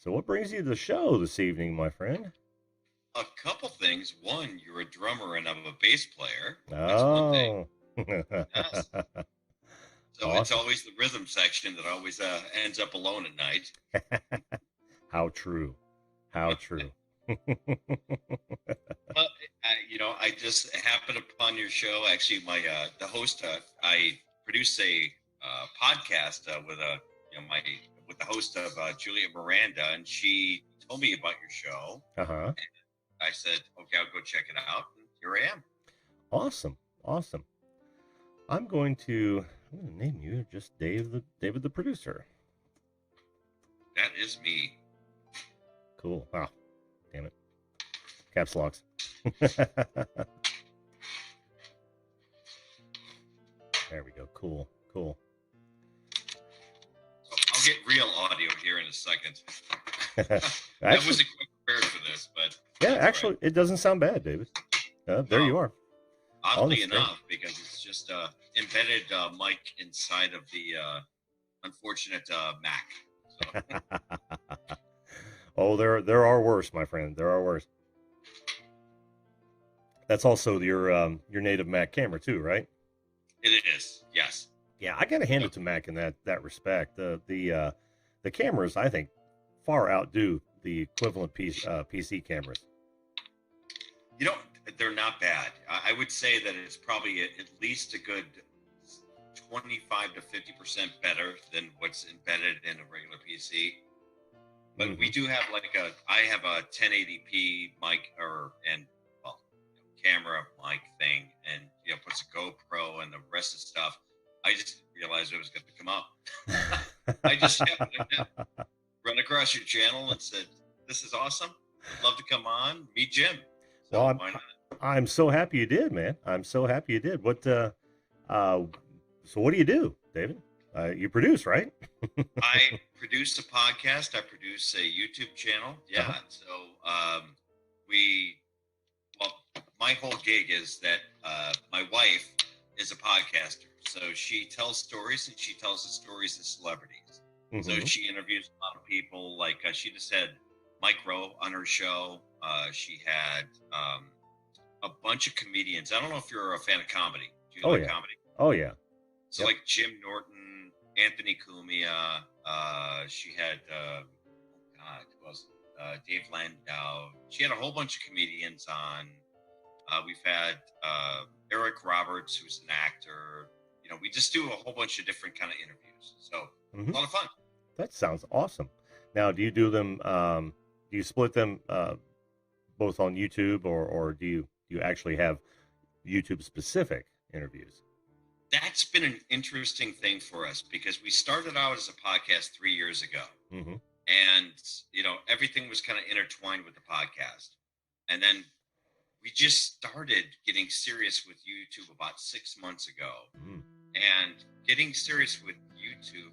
So what brings you to the show this evening, my friend? A couple things. One, you're a drummer and I'm a bass player. That's one thing. Oh, Yes. So it's awesome. always the rhythm section that always ends up alone at night. How true. How true. Well, I just happened upon your show. Actually, my the host, I produce a podcast with my with the host of Julia Miranda, and she told me about your show. Uh-huh. I said, okay, I'll go check it out. And here I am. Awesome. Awesome. I'm going to name you just David the producer. That is me. Cool. Wow. Damn it. Caps locks. There we go. Cool. Cool. So I'll get real audio here in a second. I Actually, wasn't quite prepared for this, but yeah, that's all right. actually, it doesn't sound bad, David. There No, you are on the oddly screen. enough, because it's just embedded mic inside of the unfortunate Mac. So Oh, there are worse, my friend. There are worse. That's also your native Mac camera too, right? it is, yes. Yeah, I gotta hand So, it to Mac in that respect. The cameras, I think, far outdo the equivalent PC cameras. you know, they're not bad. I would say that it's probably at least a good 25 to 50% better than what's embedded in a regular PC. But we Hmm. do have I have a 1080p mic and well, camera mic thing, and puts a GoPro and the rest of the stuff. I just realized it was going to come up. I just happened to run across your channel and said, "This is awesome. Would love to come on, meet Jim." Well, So I'm why not? I'm so happy you did, man. I'm so happy you did. Uh, so what do you do, David? You produce, right? I produce a podcast. I produce a YouTube channel. Uh-huh. Yeah. So we well, my whole gig is that my wife is a podcaster. So she tells stories and she tells the stories of celebrities. So Hmm. she interviews a lot of people. Like she just had Mike Rowe on her show. She had a bunch of comedians. I don't know if you're a fan of comedy. Do you Oh like yeah. comedy? Oh yeah. So Yep. like Jim Norton, Anthony Cumia. She had God, who else? Dave Landau. She had a whole bunch of comedians on. We've had Eric Roberts, who's an actor. We just do a whole bunch of different kind of interviews. So Hmm. a lot of fun. That sounds awesome. Now, do you do them? Do you split them both on YouTube, or do you actually have YouTube specific interviews? That's been an interesting thing for us because we started out as a podcast 3 years ago, Hmm. and everything was kind of intertwined with the podcast, and then we just started getting serious with YouTube about 6 months ago. Mm. And getting serious with YouTube,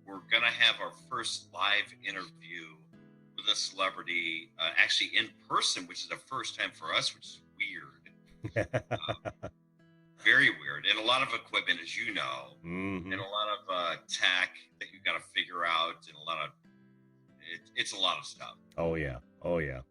we're going to have our first live interview with a celebrity, actually in person, which is the first time for us, which is weird. Very weird. And a lot of equipment, as you know, Hmm. and a lot of tech that you got to figure out, and it's a lot of stuff. Oh yeah. Oh yeah.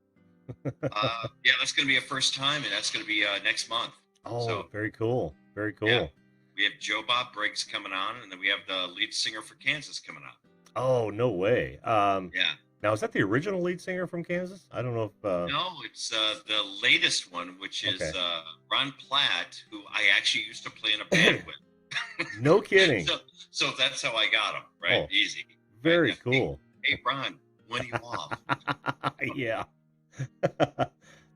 Yeah, that's going to be a first time, and that's going to be next month. Oh, So, very cool. Very yeah, cool. we have Joe Bob Briggs coming on, and then we have the lead singer for Kansas coming on. Oh, no way. Yeah. Now is that the original lead singer from Kansas? I don't know if. No, it's the latest one, which is Okay. Ron Platt, who I actually used to play in a band with. No kidding. So that's how I got him, right? Oh, Easy. Right? very Yeah. Hey, cool. hey, Ron, when are you off? Yeah.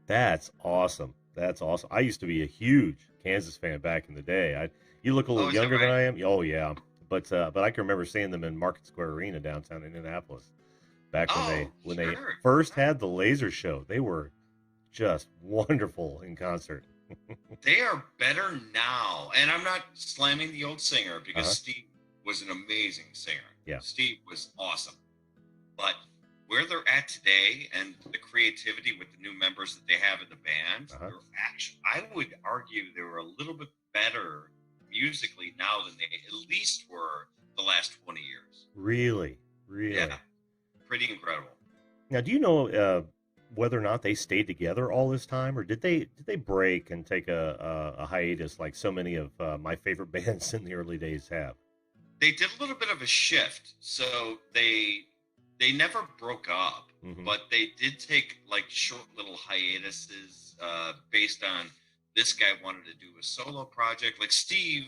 That's awesome. That's awesome. I used to be a huge Kansas fan back in the day. You look a Oh, little is that younger than right? I am. Oh yeah, but I can remember seeing them in Market Square Arena downtown Indianapolis back when Oh, they sure. first had the laser show. They were just wonderful in concert. They are better now. And I'm not slamming the old singer Uh because huh. Steve was an amazing singer. Yeah. Steve was awesome. But where they're at today and the creativity with the new members that they have in the band, Uh huh. they're actually, I would argue they were a little bit better musically now than they at least were the last 20 years. Really, Yeah. really. pretty incredible. Now, do you know whether or not they stayed together all this time, or did they break and take a hiatus like so many of my favorite bands in the early days have? They did a little bit of a shift, so they never broke up, Hmm. but they did take like short little hiatuses based on this guy wanted to do a solo project. Like Steve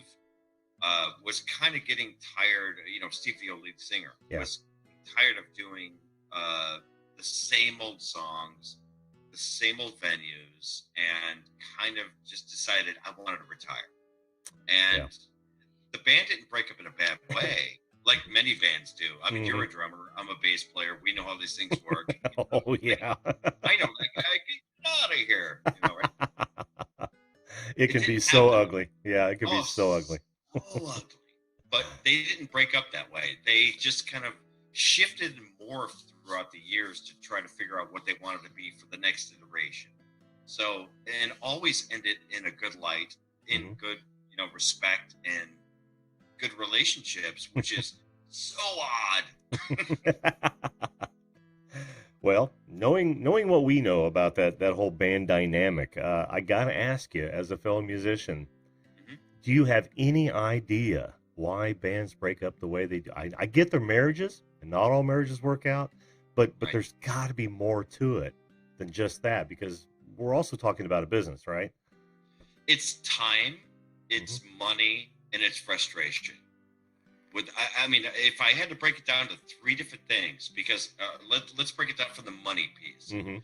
was kind of getting tired. Steve, the old lead singer, Yeah. was tired of doing uh, the same old songs, the same old venues, and kind of just decided I wanted to retire. Yeah. And the band didn't break up in a bad way, like many bands do. I mean, you're Hmm. a drummer, I'm a bass player. We know how these things work. Oh yeah. I know that guy. Get out of here. Right? It It can be didn't so happen. ugly. Yeah, it can be Oh, so ugly. so ugly. But they didn't break up that way. They just kind of shifted and morphed throughout the years to try to figure out what they wanted to be for the next iteration. So, and always ended in a good light, in Hmm. good, respect and good relationships, which is so odd. Well, knowing what we know about that whole band dynamic, I gotta ask you, as a fellow musician, Mhm. do you have any idea why bands break up the way they do? I get their marriages, and not all marriages work out, but Right. there's got to be more to it than just that, because we're also talking about a business, right? It's time, Hmm. it's money, and it's frustration. I mean, if I had to break it down to three different things, because let's break it down from the money piece. Hmm.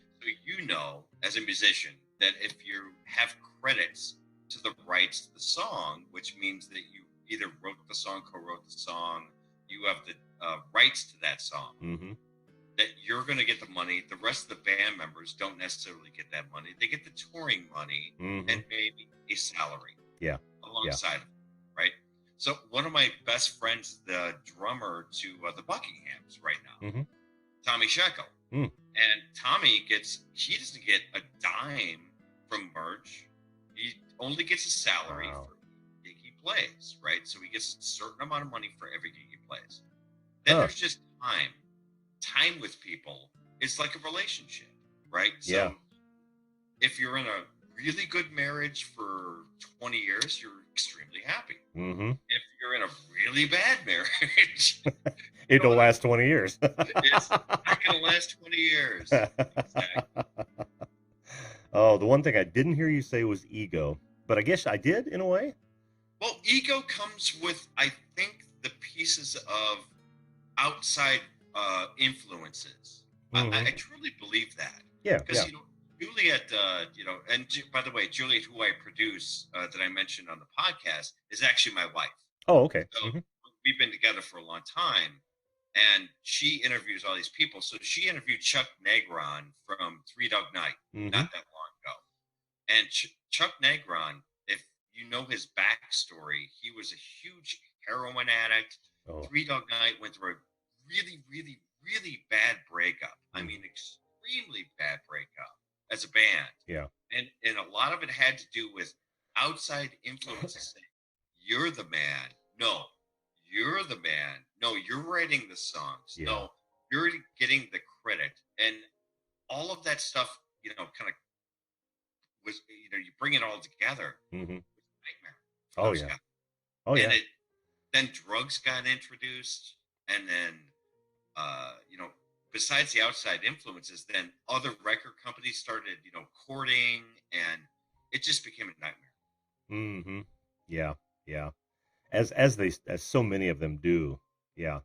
So as a musician, that if you have credits to the rights to the song, which means that you either wrote the song, co-wrote the song, you have the rights to that song, Hmm. that you're going to get the money. The rest of the band members don't necessarily get that money. They get the touring money Hmm. and maybe a salary Yeah. Yeah. alongside of it, right? So one of my best friends, the drummer to the Buckinghams right now, Hmm. Tommy Shekel, Mm. and he doesn't get a dime from merch. He only gets a salary Wow. for every gig he plays, right? So he gets a certain amount of money for every gig he plays. Then Huh. there's just time with people is like a relationship, right? Yeah. So if you're in a really good marriage for 20 years, you're extremely happy. Hmm. If you're in a really bad marriage, It don't last 20 years. it's not going to last 20 years. Exactly. Oh, the one thing I didn't hear you say was ego, but I guess I did in a way. Well, ego comes with, I think, the pieces of outside influences. Hmm. I truly believe that Yeah, because yeah. Juliet, and by the way, Juliet, who I produce that I mentioned on the podcast, is actually my wife. Oh, okay. So Hmm. we've been together for a long time, and she interviews all these people. So she interviewed Chuck Negron from Three Dog Night Hmm. not that long ago, and Chuck Negron, if you know his backstory, he was a huge heroin addict. Oh. Three Dog Night went through a really, really, really bad breakup. I Hmm. mean, extremely bad breakup as a band, Yeah. and a lot of it had to do with outside influences saying, "You're the man." No, you're the man. No, you're writing the songs. Yeah. No, you're getting the credit, and all of that stuff. Kind of you bring it all together. Hmm. Nightmare for Oh those yeah. guys. Oh And yeah. then drugs got introduced, and then besides the outside influences, then other record companies started courting, and it just became a nightmare. Hmm. Yeah. Yeah. As so many of them do. Yeah.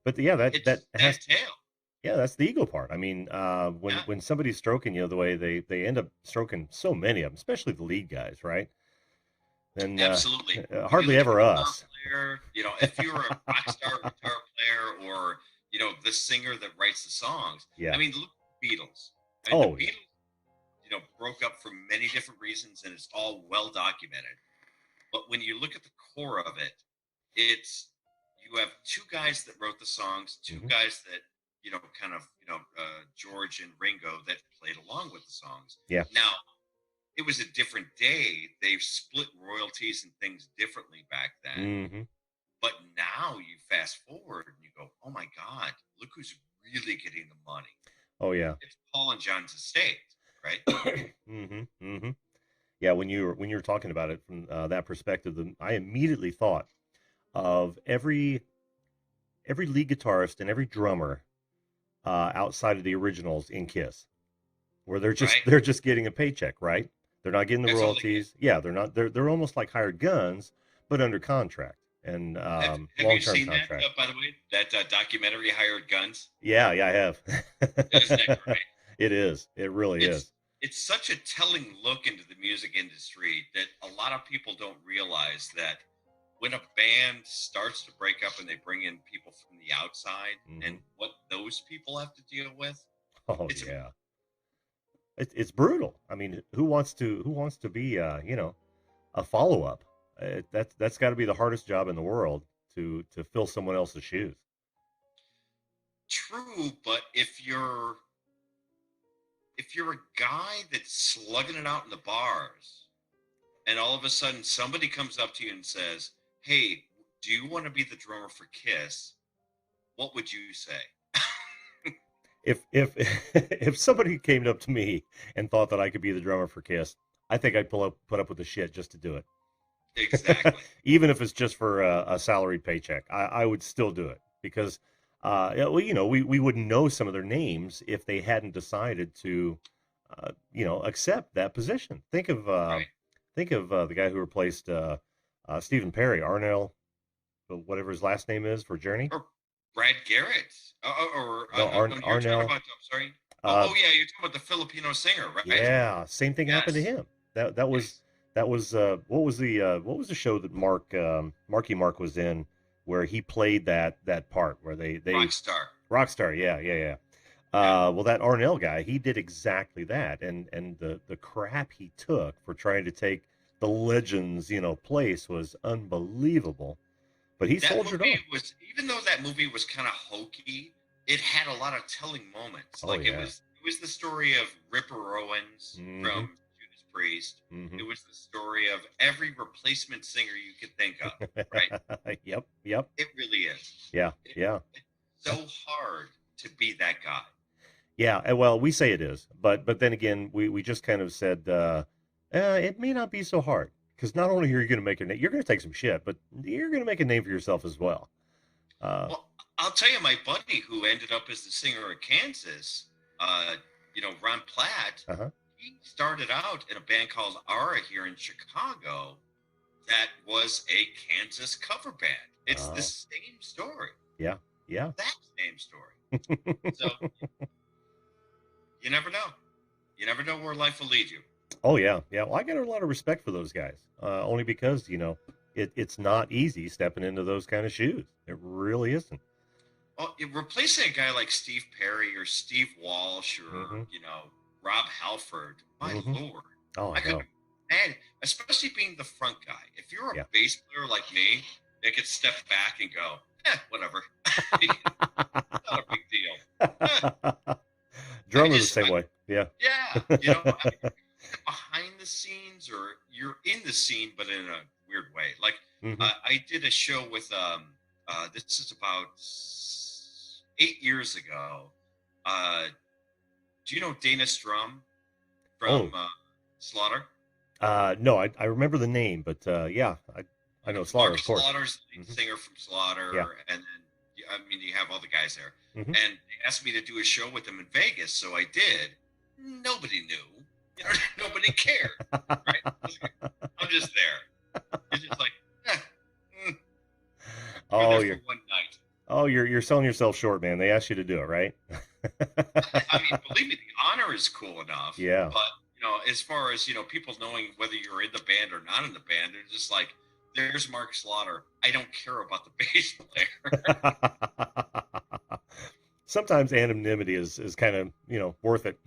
But yeah, that It's has, that tail. yeah, that's the ego part. I mean, when Yeah, somebody's stroking you the way they end up stroking so many of them, especially the lead guys, right? Then absolutely. When you hardly look at a ever guitar us. player, if you're a rock star guitar player, or the singer that writes the songs, I Yeah. mean, look at the Beatles. I mean, the Oh yeah. Beatles, broke up for many different reasons, and it's all well documented. But when you look at the core of it, it's you have two guys that wrote the songs, two Hmm. guys that kind of George and Ringo that played along with the songs. Yeah. Now it was a different day; they split royalties and things differently back then. Hmm. But now you fast forward and you go, "Oh my God, look who's really getting the money. Oh yeah. It's Paul and John's estate, right? Mm-hmm. Mm-hmm. Yeah, when you were talking about it from that perspective, I immediately thought of every lead guitarist and every drummer outside of the originals in Kiss, where Right? they're just getting a paycheck, right? They're not getting the That's all they get. royalties. Yeah, they're not. They're almost like hired guns, but under contract and Have long you term seen that, contract. by the way? That documentary, Hired Guns? Yeah, yeah, I have. Isn't that great? It is. It really It's is. it's such a telling look into the music industry that a lot of people don't realize that when a band starts to break up and they bring in people from the outside Hmm. and what those people have to deal with, Oh it's yeah, it's brutal. I mean, who wants to be a follow up? That's got to be the hardest job in the world to fill someone else's shoes. true. But if you're a guy that's slugging it out in the bars, and all of a sudden somebody comes up to you and says, "Hey, do you want to be the drummer for Kiss?" What would you say? If if somebody came up to me and thought that I could be the drummer for Kiss, I think I'd put up with the shit just to do it. Exactly. Even if it's just for a salaried paycheck, I would still do it because yeah, well, we wouldn't know some of their names if they hadn't decided to accept that position. Right. Think of the guy who replaced Stephen Perry, Arnell, whatever his last name is for Journey. Or Brad Garrett. No, You're talking Arnell. about, I'm sorry. Uh, Oh, yeah, you're talking about the Filipino singer, right? yeah, same thing happened to Yes. him. Yes. That was what was the show that Marky Mark was in where he played that part where they Rockstar. Rockstar, yeah, yeah, yeah. Yeah. Well, that Arnell guy, he did exactly that, and the crap he took for trying to take the Legends, place was unbelievable. But he That soldiered movie on. was, even though that movie was kind of hokey, it had a lot of telling moments. Oh Like it yeah. was it was the story of Ripper Owens Hmm. from Judas Priest. Hmm. It was the story of every replacement singer you could think of, right? Yep. Yep. It really is. Yeah. It, Yeah. it's so hard to be that guy. Yeah, well, we say it is, but then again, we just kind of said it may not be so hard because not only are you going to make a name, you're going to take some shit, but you're going to make a name for yourself as well. Uh, Well, I'll tell you, my buddy who ended up as the singer of Kansas, uh, Ron Platt, huh. he started out in a band called Ara here in Chicago that was a Kansas cover band. It's the Uh, same story, yeah, yeah. that same story. So you never know. You never know where life will lead you. Oh yeah, yeah. Well, I got a lot of respect for those guys, only because it's not easy stepping into those kind of shoes. It really isn't. Well, replacing a guy like Steve Perry or Steve Walsh or, Hmm. Rob Halford, my Hmm. Lord, Oh, I I know. couldn't, man, especially being the front guy. If you're a Yeah. bass player like me, they could step back and go, whatever. Not a big deal. Eh, I Drummers the just, same way. Yeah. yeah, behind the scenes or you're in the scene, but in a weird way. Like, Hmm. I did a show with, this is about 8 years ago. Uh, do you know Dana Strum from Oh, Slaughter? no, I remember the name, but yeah, I know Slaughter, Mark of course. Slaughter's the lead Hmm. singer from Yeah. Slaughter, and then I mean you have all the guys there. Hmm. And they asked me to do a show with them in Vegas, so I did. Nobody knew, nobody cared, right? I'm just there. It's just like, eh, mm, you're Oh, there for one night. you're selling yourself short, man. They asked you to do it, right? I mean, believe me, the honor is cool enough, Yeah. but as far as people knowing whether you're in the band or not in the band, they're just like, "There's Mark Slaughter. I don't care about the bass player." Sometimes anonymity is kind of, worth it.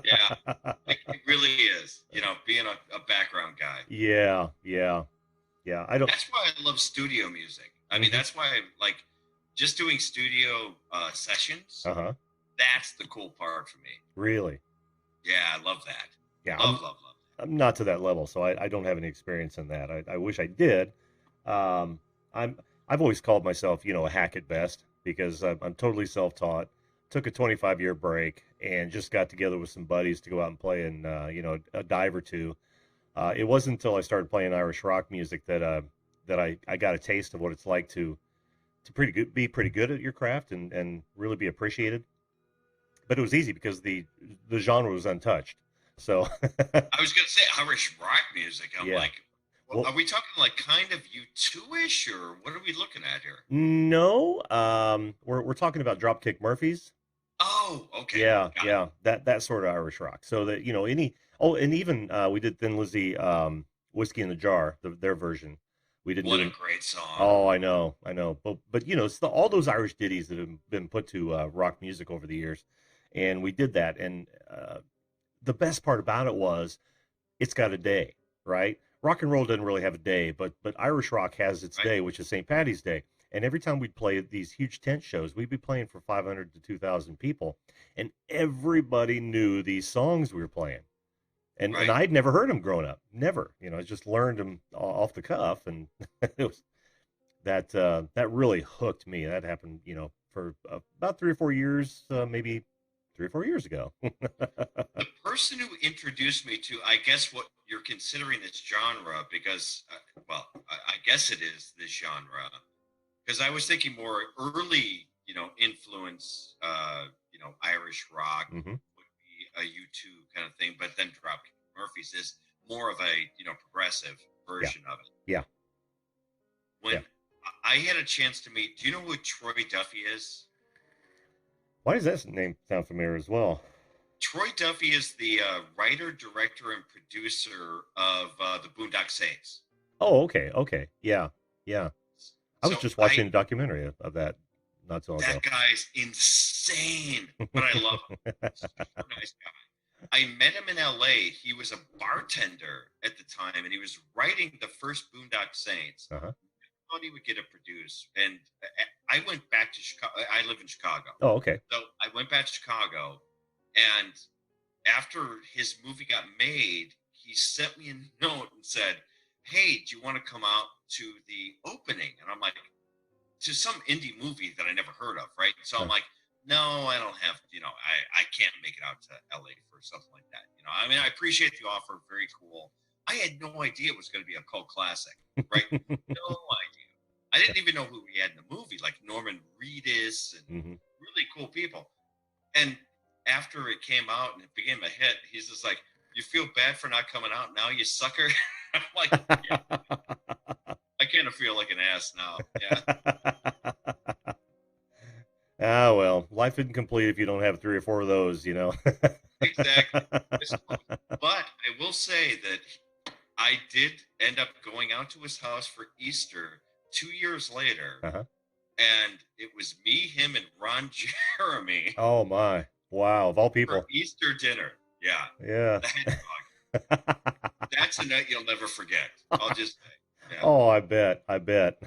Yeah, it really is. Being a background guy. Yeah, yeah, yeah. I don't. That's why I love studio music. I mean, Hmm. that's why I like just doing studio sessions. Uh-huh. That's the cool part for me. Really? Yeah, I love that. Yeah, Love, love, love. I'm not to that level, so I don't have any experience in that. I wish I did. Um, I've always called myself, a hack at best. because I'm totally self-taught. Took a 25-year break and just got together with some buddies to go out and play in, a dive or two. It wasn't until I started playing Irish rock music that I got a taste of what it's like to be pretty good at your craft and really be appreciated. But it was easy because the genre was untouched. So I was gonna say Irish rock music. I'm yeah. like, well, Well, are we talking like kind of U2-ish, or what are we looking at here? no, we're talking about Dropkick Murphys. Oh, okay, Yeah, got it. yeah, that sort of Irish rock. So that any and even we did Thin Lizzy, Whiskey in the Jar, their version. We didn't What do a it. great song. Oh, I know, but it's all those Irish ditties that have been put to rock music over the years, and we did that. And the best part about it was it's got a day, right? Rock and roll doesn't really have a day, but Irish rock has its Right, day, which is St. Patty's Day. And every time we'd play these huge tent shows, we'd be playing for 500 to 2,000 people, and everybody knew these songs we were playing. And right. I'd never heard them growing up, never. I just learned them off the cuff, and it was that really hooked me. That happened, for about 3 or 4 years, maybe 3 or 4 years ago. The person who introduced me to, I guess, what you're considering this genre, because, well, I guess it is this genre, because I was thinking more early, influence, Irish rock Hmm. would be a U2 kind of thing, but then Dropkick Murphys is more of a, progressive Yeah, version of it. yeah, When yeah. I had a chance to meet, do you know who Troy Duffy is? Why does that name sound familiar as well? Troy Duffy is the writer, director, and producer of the Boondock Saints. Oh, okay, okay, yeah, yeah. I was So just watching a documentary of that not so long that ago. guy's insane, but I love him. Super nice guy. I met him in LA. He was a bartender at the time, and he was writing the first Boondock Saints. Uh-huh. Thought he would get it produced, and I went back to Chicago. I live in Chicago, Oh, okay. so I went back to Chicago, and after his movie got made, he sent me a note and said, "Hey, do you want to come out to the opening?" And I'm like, to some indie movie that I never heard of, right? So I'm Uh, like, no, I don't have, I can't make it out to LA for something like that. I mean, I appreciate the offer, very cool. I had no idea it was going to be a cult classic, right? No idea. I didn't even know who we had in the movie, like Norman Reedus and hmm. really cool people. And after it came out and it became a hit, he's just like, "You feel bad for not coming out now, you sucker." I'm like, "Yeah, I kind of feel like an ass now." Yeah. Ah, well, life isn't complete if you don't have three or four of those. Exactly. But I will say that I did end up going out to his house for Easter 2 years later, Uh-huh. and it was me, him, and Ron Jeremy Oh my. Wow, of all for people. Easter dinner. Yeah, Yeah. the hedgehog. That's a night you'll never forget. I'll just say, yeah, Oh, I bet. I bet.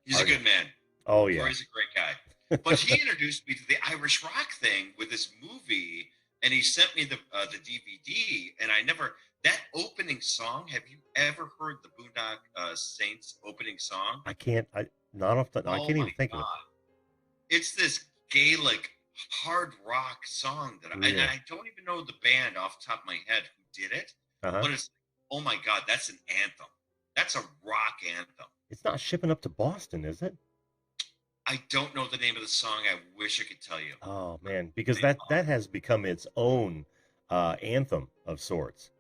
he's a Are you? good man. Oh yeah. Troy's a great guy. But he introduced me to the Irish rock thing with this movie, and he sent me the DVD. And I never that opening song. Have you ever heard the Boondock Saints opening song? I can't not off I Oh can't my even think of it. god! It's this Gaelic hard rock song that and Really. I don't even know the band off the top of my head who did it, Uh-huh. but it's oh my god, that's an anthem. That's a rock anthem. It's not shipping up to Boston, is it? I don't know the name of the song. I wish I could tell you. Oh man, because I, that has become its own anthem of sorts.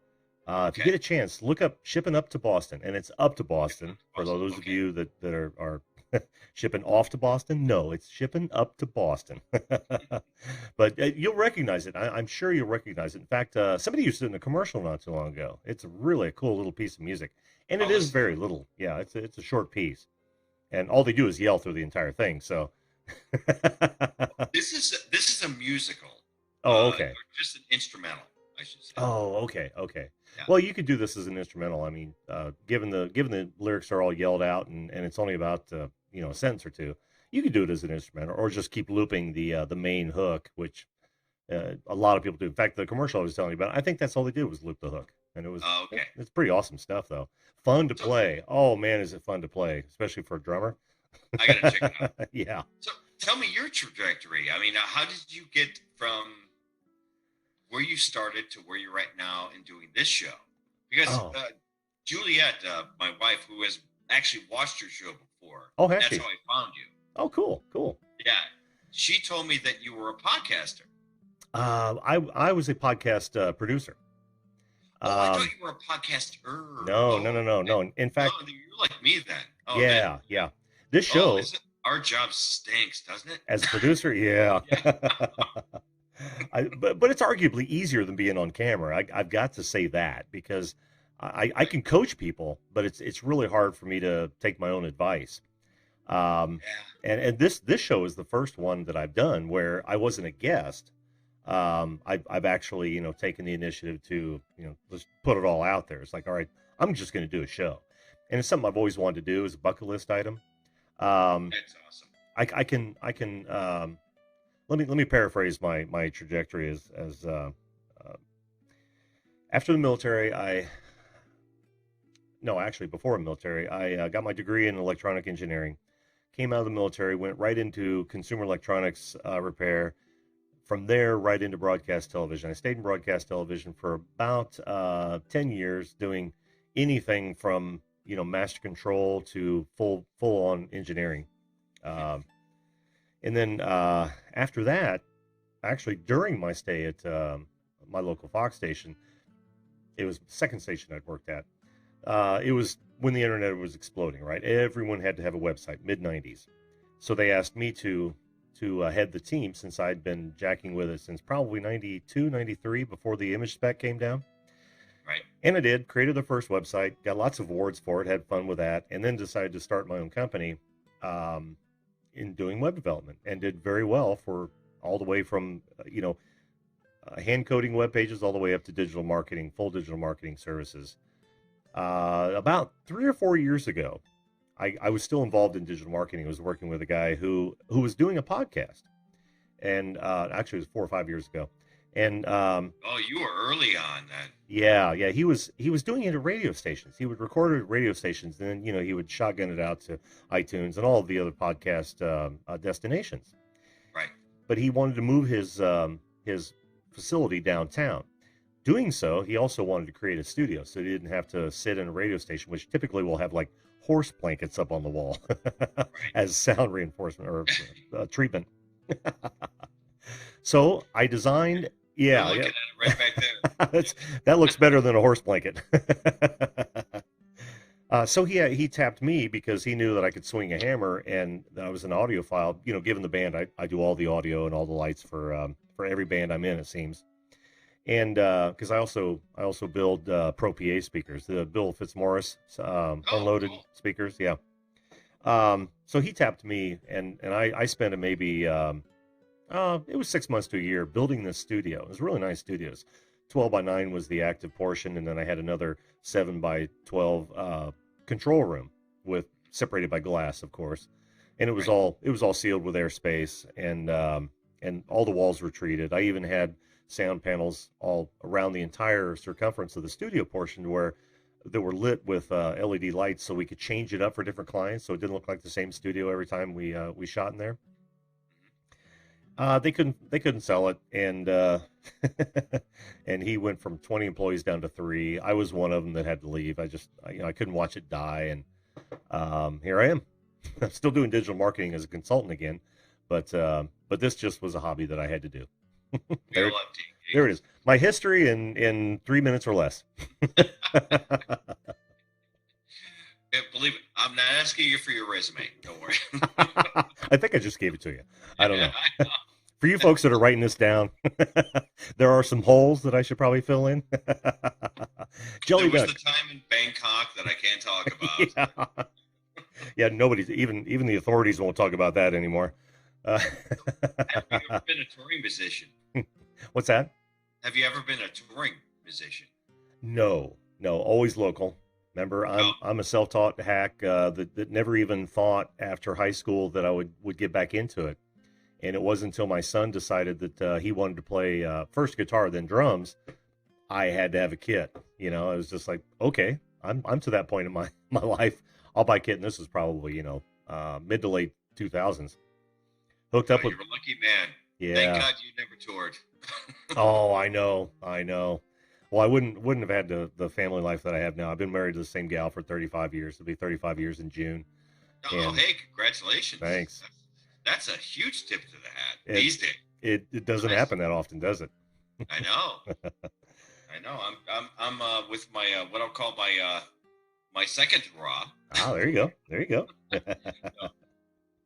If you okay. get a chance, look up "Shipping Up to Boston," and it's up to Boston for Awesome. those of Okay. you that are shipping off to Boston. No, it's shipping up to Boston. But you'll recognize it. I'm sure you'll recognize it. In fact, somebody used it in a commercial not too long ago. It's really a cool little piece of music, and it I'll is listen. very little. Yeah, it's a short piece, and all they do is yell through the entire thing. So, This is a musical, oh, okay. or just an instrumental, I should say. Oh, okay, okay. Yeah. Well, you could do this as an instrumental. I mean, given the lyrics are all yelled out and it's only about a sentence or two, you could do it as an instrumental or just keep looping the main hook, which a lot of people do. In fact, the commercial I was telling you about, I think that's all they did was loop the hook, and Okay. it's pretty awesome stuff though. Fun to So play. Oh man, is it fun to play, especially for a drummer. I gotta check it out. Yeah. So tell me your trajectory. I mean, how did you get from where you started to where you're right now in doing this show? Because Oh. Juliet, my wife, who has actually watched your show before, Oh, and has that's she? how I found you. Oh, cool, cool. Yeah, she told me that you were a podcaster. I was a podcast producer. Oh, I thought Um, you were a podcaster. no, no, Oh, no, no, okay. no. In fact, Oh, you're like me then. Oh, then. yeah, yeah. This Oh, show, is it? Our job stinks, doesn't it? as a producer, yeah. Yeah. But it's arguably easier than being on camera. I've got to say that because I Right. can coach people, but it's really hard for me to take my own advice. Um, Yeah. and this show is the first one that I've done where I wasn't a guest. I've actually taken the initiative to let's put it all out there. It's like, all right, I'm just going to do a show, and it's something I've always wanted to do as a bucket list item. Um, That's awesome. I can let me paraphrase my trajectory as uh, after the military. No, actually before the military, I got my degree in electronic engineering. Came out of the military, went right into consumer electronics repair. From there, right into broadcast television. I stayed in broadcast television for about 10 years, doing anything from master control to full on engineering. Um, and then after that, actually during my stay at my local Fox station, it was the second station I'd worked at. It was when the internet was exploding, right? Everyone had to have a website, mid 90s. So they asked me to head the team since I'd been jacking with it since probably 92, 93 before the image spec came down. Right. And I did, created the first website, got lots of awards for it, had fun with that, and then decided to start my own company um, in doing web development and did very well for all the way from, hand coding web pages all the way up to digital marketing, full digital marketing services. About 3 or 4 years ago, I was still involved in digital marketing. I was working with a guy who was doing a podcast, and actually it was 4 or 5 years ago. And Oh, you were early on then. yeah, he was doing it at radio stations. He would record it at radio stations, and then he would shotgun it out to iTunes and all of the other podcast destinations. Right. But he wanted to move his facility downtown. Doing so, he also wanted to create a studio so he didn't have to sit in a radio station, which typically will have like horse blankets up on the wall as sound reinforcement or treatment. So I designed, You're yeah, looking yeah. at it right back there. That looks better than a horse blanket. So he tapped me because he knew that I could swing a hammer and that I was an audiophile. Given the band, I do all the audio and all the lights for every band I'm in, it seems. And because I also build Pro PA speakers, the Bill Fitzmaurice Oh, unloaded cool. speakers, yeah. So he tapped me, and I spent maybe it was 6 months to a year building this studio. It was really nice studios. 12 by 9 was the active portion, and then I had another 7 by 12 control room with separated by glass, of course. And Right. it was all sealed with airspace, and all the walls were treated. I even had sound panels all around the entire circumference of the studio portion where that were lit with LED lights, so we could change it up for different clients, so it didn't look like the same studio every time we shot in there. They couldn't sell it, and and he went from 20 employees down to 3. I was one of them that had to leave. I couldn't watch it die, and here I am. I'm still doing digital marketing as a consultant again, but this just was a hobby that I had to do. We there, all love to there engage. it is. My history in 3 minutes or less. Yeah, believe it. I'm not asking you for your resume. Don't worry. I think I just gave it to you. I don't know. I know. For you folks that are writing this down, there are some holes that I should probably fill in. Jelly There was duck. the time in Bangkok that I can't talk about. Yeah. Yeah, nobody's even the authorities won't talk about that anymore. Uh, Have you ever been a touring musician? what's that? Have you ever been a touring musician? No, no, always local. Remember, Oh, I'm a self-taught hack that never even thought after high school that I would get back into it. And it wasn't until my son decided that he wanted to play first guitar, then drums. I had to have a kit. I was just like, okay, I'm to that point in my life. I'll buy a kit, and this was probably mid to late 2000s. Hooked Oh, up with, you're a lucky man. Thank yeah. God you never toured. Oh, I know, I know. Well, I wouldn't have had the family life that I have now. I've been married to the same gal for 35 years. It'll be 35 years in June. Oh, And hey, congratulations. thanks. That's a huge tip to the hat It these days. it doesn't Nice. happen that often, does it? I know. I know. I'm with my what I'll call my my second raw. Ah, there you go. There you go.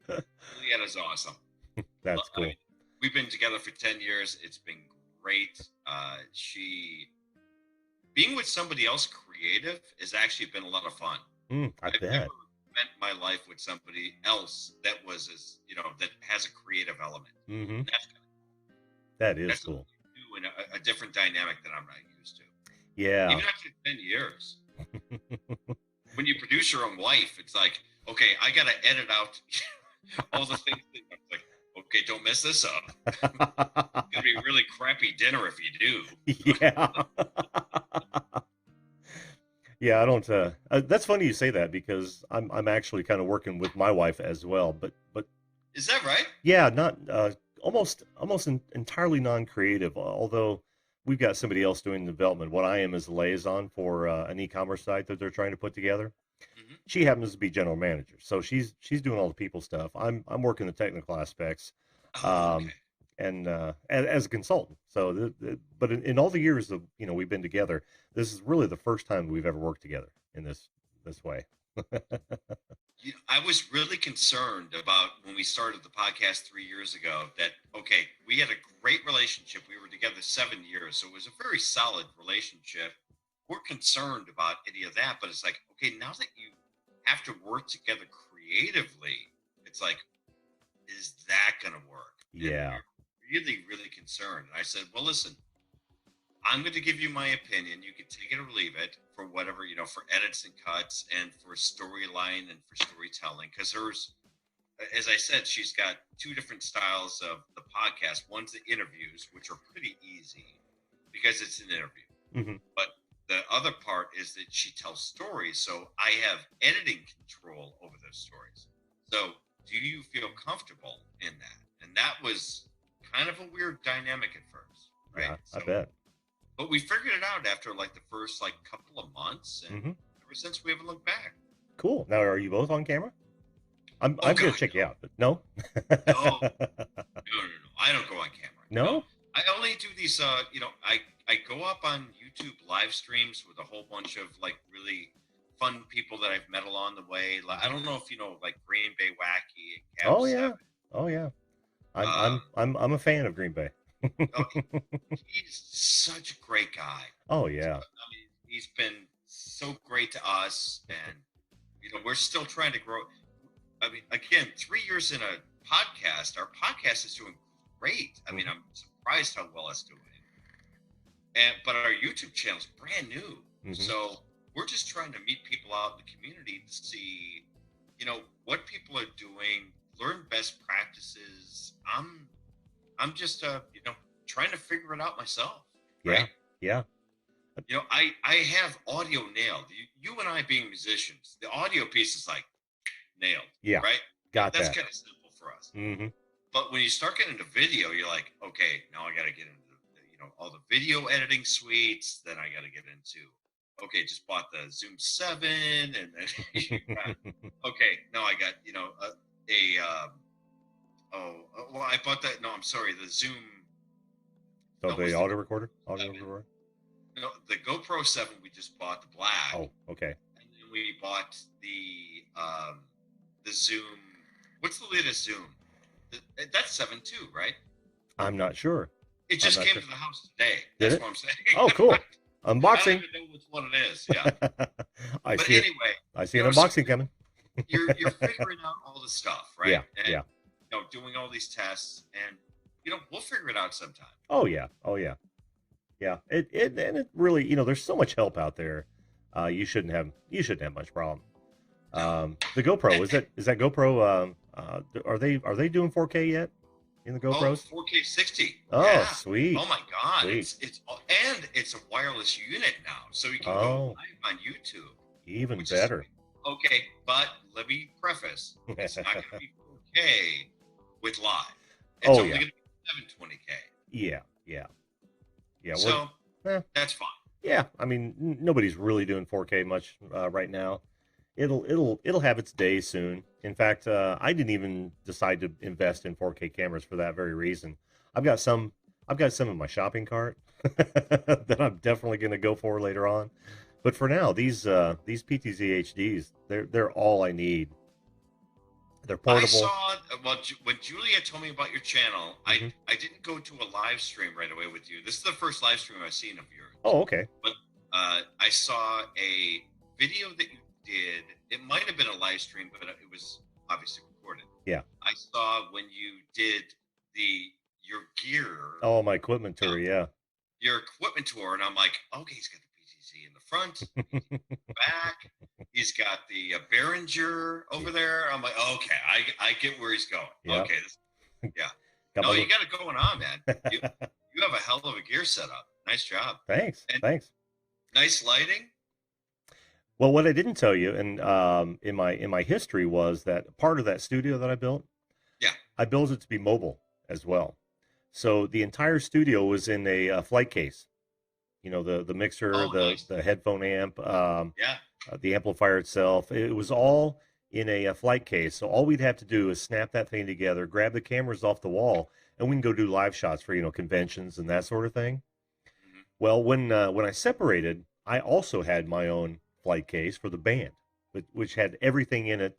Juliet awesome. That's I mean, cool. we've been together for 10 years. It's been great. She being with somebody else creative has actually been a lot of fun. I I've bet. never spent my life with somebody else that was as that has a creative element. Mm-hmm. That's That is that's cool. new and a different dynamic that I'm not used to. Yeah. Even after 10 years, when you produce your own life, it's like, okay, I got to edit out all the things. That, like, okay, don't mess this up. It's gonna be a really crappy dinner if you do. Yeah. Yeah, I don't. That's funny you say that because I'm actually kind of working with my wife as well, but Is that right? yeah, not entirely non-creative. Although we've got somebody else doing the development. What I am is a liaison for an e-commerce site that they're trying to put together. Hmm. She happens to be general manager, so she's doing all the people stuff. I'm working the technical aspects, Oh, um, okay. and as a consultant. So, but in all the years of we've been together, this is really the first time we've ever worked together in this way. I was really concerned about when we started the podcast 3 years ago that, okay, we had a great relationship. We were together 7 years, so it was a very solid relationship. We're concerned about any of that, but it's like, okay, now that you have to work together creatively, it's like, is that going to work? And Yeah. we're really, really concerned. And I said, well, listen, I'm going to give you my opinion. You can take it or leave it for whatever, for edits and cuts and for storyline and for storytelling. Because hers, as I said, she's got two different styles of the podcast. One's the interviews, which are pretty easy because it's an interview. Hmm. But the other part is that she tells stories. So I have editing control over those stories. So do you feel comfortable in that? And that was kind of a weird dynamic at first, right? Yeah, I So bet. but we figured it out after like the first couple of months, and Hmm. ever since we haven't looked back. Cool. Now, are you both on camera? Oh I'm gonna God, check you out, but no. no, no. I don't go on camera. No, No? I only do these. I go up on YouTube live streams with a whole bunch of really fun people that I've met along the way. I don't know if you know Green Bay Wacky and Cap Oh yeah. 7. Oh yeah. I'm Um, I'm I'm I'm a fan of Green Bay. oh, he's such a great guy. Oh So, yeah. I mean, he's been so great to us, and we're still trying to grow. I mean, again, 3 years in a podcast, our podcast is doing great. I mean, I'm surprised how well it's doing. But our YouTube channel is brand new, Hmm. so we're just trying to meet people out in the community to see, what people are doing, learn best practices. I'm just trying to figure it out myself, Yeah. right? Yeah. I have audio nailed. You and I being musicians, the audio piece is nailed, Yeah. right? Got That's that. kind of simple for us. Hmm. But when you start getting into video, you're like, okay, now I got to get into all the video editing suites. Then I got to get into, okay, just bought the Zoom 7, and then okay, now I got well, I bought that. No, I'm sorry, the Zoom. So No, it was the the audio recorder? Audio 7. recorder? No, the GoPro 7 we just bought, the black. Oh, okay. And then we bought the Zoom. What's the latest Zoom? That's 7 too, right? I'm not sure. It just not came sure. to the house today. Did That's it? what I'm saying. Oh, cool. I don't Unboxing. even know which one it is. Yeah. I But see it. anyway, I see an so unboxing coming. you're figuring out all the stuff, right? Yeah. And Yeah. doing all these tests, and we'll figure it out sometime. Oh yeah. Oh yeah. Yeah. It really, there's so much help out there. You shouldn't have much problem. The GoPro, is that GoPro are they doing 4K yet in the GoPros? 4K 60. Oh, Yeah. sweet. Oh my God! Sweet. It's a wireless unit now, so you can Oh. go live on YouTube. Even which is better. sweet. Okay, but let me preface: it's not going to be 4K with live. It's Oh only yeah, going to be 720K. yeah, yeah, yeah. So Eh, that's fine. yeah. I mean, nobody's really doing 4K much right now. It'll have its day soon. In fact, I didn't even decide to invest in 4K cameras for that very reason. I've got some I've got some in my shopping cart that I'm definitely going to go for later on. But for now, these PTZ HDs, they're all I need. They're I portable. saw well when Julia told me about your channel. I Hmm. I didn't go to a live stream right away with you. This is the first live stream I've seen of yours. Oh, okay. But I saw a video that you did. It might have been a live stream, but it was obviously recorded. Yeah. I saw when you did the your gear, Oh, my equipment uh, tour. Yeah. your equipment tour, and I'm like, okay, he's got the PTZ in the front, back. He's got the Behringer over there. I'm like, okay, I get where he's going. Yeah. Okay, yeah. Got my No, you little. got it going on, man. You you have a hell of a gear setup. Nice job. Thanks. And Thanks. nice lighting. Well, what I didn't tell you, and in my history, was that part of that studio that I built, Yeah. I built it to be mobile as well. So the entire studio was in a flight case. You know, the mixer, Oh, nice. the headphone amp, Yeah. the amplifier itself. It was all in a flight case. So all we'd have to do is snap that thing together, grab the cameras off the wall, and we can go do live shots for conventions and that sort of thing. Hmm. Well, when I separated, I also had my own flight case for the band, which had everything in it,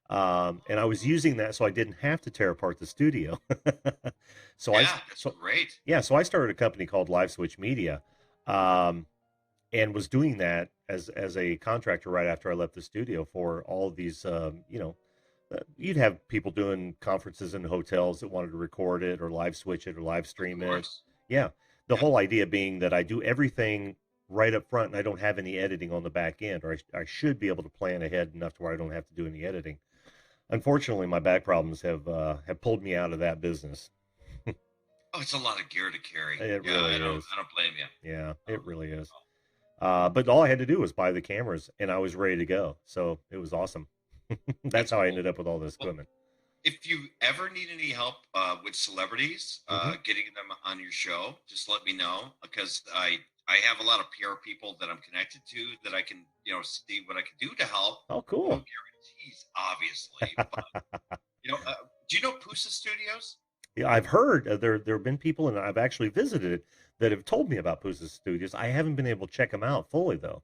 and I was using that so I didn't have to tear apart the studio. so I Yeah, that's so great. yeah, so I started a company called Live Switch Media, um, and was doing that as a contractor right after I left the studio for all of these. You'd have people doing conferences in hotels that wanted to record it or live switch it or live Of stream it. course. Yeah, the Yeah. whole idea being that I do everything right up front and I don't have any editing on the back end, or I should be able to plan ahead enough to where I don't have to do any editing. Unfortunately, my back problems have pulled me out of that business. Oh, it's a lot of gear to carry. It Yeah, really is. I don't blame you. Yeah, Oh, it really is. oh. But all I had to do was buy the cameras, and I was ready to go. So it was awesome. That's That's how I cool. ended up with all this Well, equipment. if you ever need any help with celebrities, Hmm. getting them on your show, just let me know because I have a lot of PR people that I'm connected to that I can see what I can do to help. Oh, No cool. guarantees, obviously, but do you know Pusa Studios? Yeah, I've heard there have been people, and I've actually visited it that have told me about Pusa Studios. I haven't been able to check them out fully though.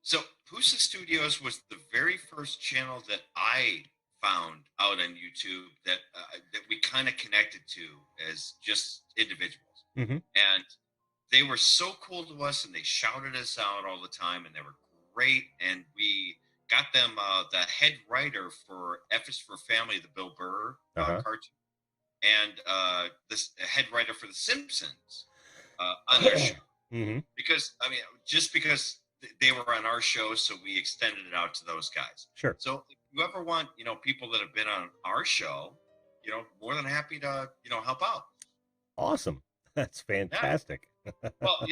So Pusa Studios was the very first channel that I found out on YouTube that we kind of connected to as just individuals, Hmm. and they were so cool to us, and they shouted us out all the time, and they were great, and we got them the head writer for F is for Family, the Bill Burr Uh cartoon, and this head writer for The Simpsons on their huh. show Hmm. because I mean, just because they were on our show, so we extended it out to those guys. Sure. So if you ever want, people that have been on our show, more than happy to, help out. Awesome. That's Yeah. fantastic. Well, I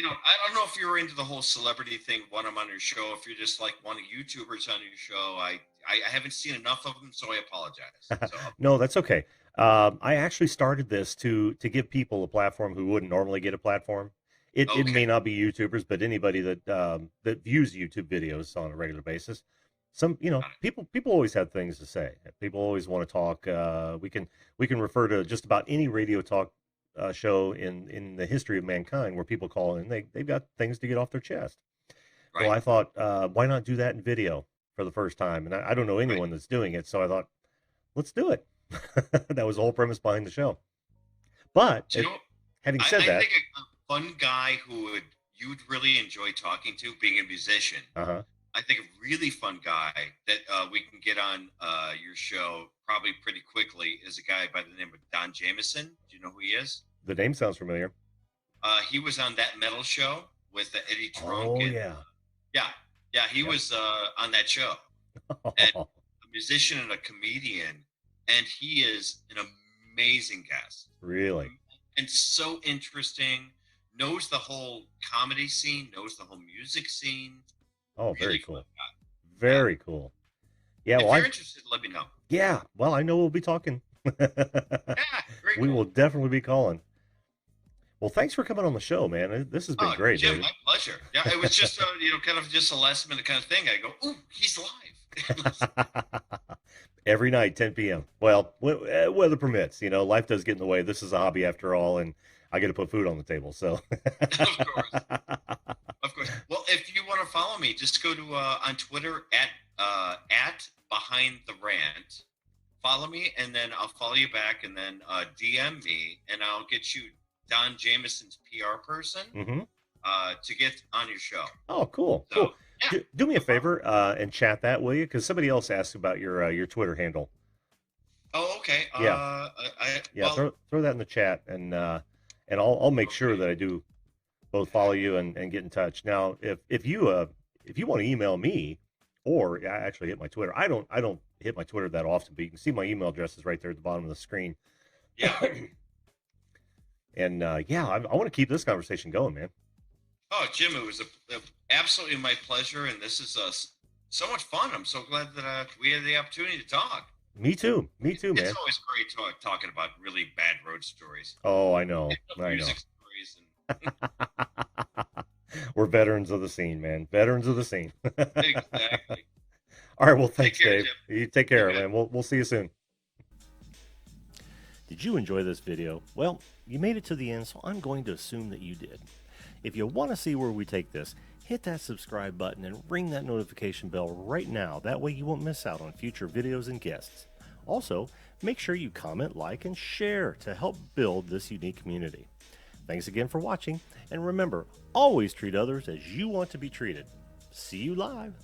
don't know if you're into the whole celebrity thing when I'm on your show. If you're just like one of YouTubers on your show, I haven't seen enough of them, so I apologize. So No, that's okay. I actually started this to give people a platform who wouldn't normally get a platform. It okay, may not be YouTubers, but anybody that views YouTube videos on a regular basis. Some got it. people always have things to say. People always want to talk. We can refer to just about any radio talk show in the history of mankind where people call in. They've got things to get off their chest. Well, Right, I thought, why not do that in video for the first time? And I don't know right. anyone that's doing it, so I thought, let's do it. That was the whole premise behind the show. But So, having said I that, think a fun guy who you'd really enjoy talking to, being a musician. uh-huh. I think a really fun guy that we can get on your show probably pretty quickly is a guy by the name of Don Jameson. Do you know who he is? The name sounds familiar. He was on That Metal Show with Eddie Trunk, Oh and yeah. yeah, yeah, he Yep. was on that show. And a musician and a comedian, and he is an amazing guest Really? and so interesting. Knows the whole comedy scene, knows the whole music scene. Oh, very Really fun cool. guy. Yeah. Very cool. Yeah, If well, you're interested, let me know. I know we'll be talking. Yeah, very We cool. will definitely be calling. Well, thanks for coming on the show, man. This has been Oh, great, Jim, David. my pleasure. Yeah, it was just kind of just a last minute kind of thing. I go, "Ooh, he's live." Every night, 10 p.m. Well, weather permits. Life does get in the way. This is a hobby after all, and I got to put food on the table. So, Of course, of course. Well, if you want to follow me, just go to on Twitter at Behind the Rant. Follow me, and then I'll follow you back, and then DM me, and I'll get you Don Jameson's PR person hmm to get on your show. Oh, cool, So cool. yeah, Do me a no problem. favor and chat that, will you? Because somebody else asked about your Twitter handle. Oh, okay. Yeah, yeah. Well, Throw that in the chat, and I'll make sure okay. that I do both follow you and get in touch. Now, if you want to email me, or I actually hit my Twitter. I don't hit my Twitter that often, but you can see my email address is right there at the bottom of the screen. Yeah. And yeah, I want to keep this conversation going, man. Oh, Jim, it was absolutely my pleasure, and this is so much fun. I'm so glad that we had the opportunity to talk. Me too, It's man. always great talking about really bad road stories, Oh, I know, I know. music stories, We're veterans of the scene, man. Veterans of the scene. and exactly. All right, well, Take thanks, care, Dave. Jim. You take You care, bet. man. We'll see you soon. Did you enjoy this video? Well, you made it to the end, so I'm going to assume that you did. If you want to see where we take this, hit that subscribe button and ring that notification bell right now. That way you won't miss out on future videos and guests. Also, make sure you comment, like, and share to help build this unique community. Thanks again for watching, and remember, always treat others as you want to be treated. See you live.